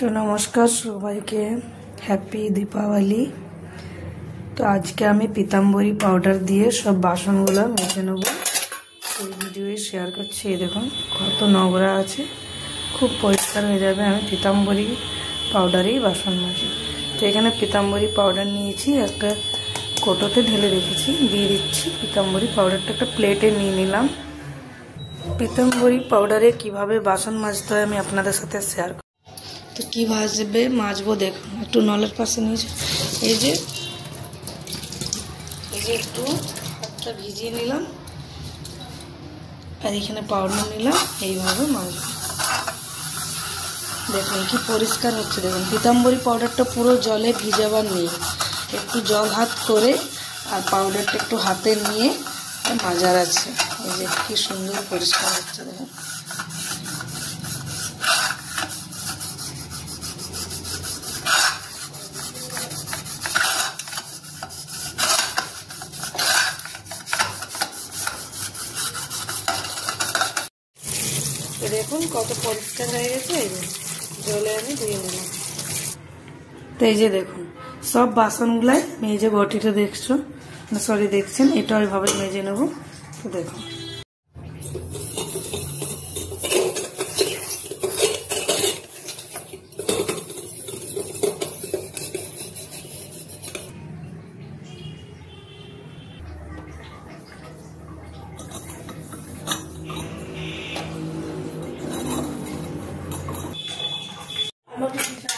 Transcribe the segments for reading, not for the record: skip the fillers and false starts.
तो नमस्कार सबाइके हैप्पी दीपावली। तो आज के आमी पीताम्बरी पाउडार दिए सब बासनगुलो मेजे नेब। এই ভিডিওয়ে শেয়ার করছি। এই দেখুন কত নোংরা আছে, খুব পরিষ্কার হয়ে যাবে। আমি পীতাম্বরি পাউডারেই বাসন মাজি। তো এখানে পীতাম্বরি পাউডার নিয়েছি, একটা কোটোতে ঢেলে রেখেছি, দিয়ে দিচ্ছি পীতাম্বরি পাউডারটা। একটা প্লেটে নিয়ে নিলাম। পীতাম্বরি পাউডারে কিভাবে বাসন মাজতে হয় আমি আপনাদের সাথে শেয়ার করব। তো কীভাবে মাজবো দেখুন, একটু নলের পাশে নিয়েছি। এই যে একটু হাতটা ভিজিয়ে নিলাম আর এখানে পাউডার নিলাম, এইভাবে মাজবো। দেখুন কি পরিষ্কার হচ্ছে। দেখুন পীতাম্বরি পাউডারটা পুরো জলে ভিজাবার নেই, একটু জল হাত করে আর পাউডারটা একটু হাতে নিয়ে মাজার আছে। এই যে কি সুন্দর পরিষ্কার হচ্ছে দেখুন। দেখুন কত পরিষ্কার হয়ে গেছে। এই যে জলে আমি ধুয়ে নিলাম। তো এই যে দেখুন সব বাসনগুলাই আমি এই যে বটিটা দেখছো, সরি দেখছেন, এটা ওইভাবে মেজে নেব। তো দেখুন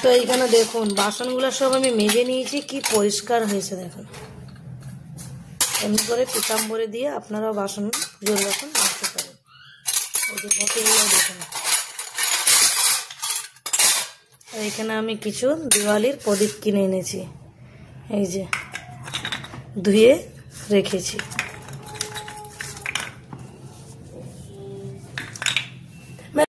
তো এইখানে দেখুন বাসনগুলো সব আমি মেজে নিয়েছি, কি পরিষ্কার হয়েছে দেখুন। এমনি করে পীতাম্বরি দিয়ে আপনারাও বাসন পুজোর বাসন মাজতে পারেন। এই যে বটিগুলো দেখুন। আর এখানে আমি কিছু দিওয়ালির প্রদীপ কিনে এনেছি, এই যে ধুয়ে রেখেছি।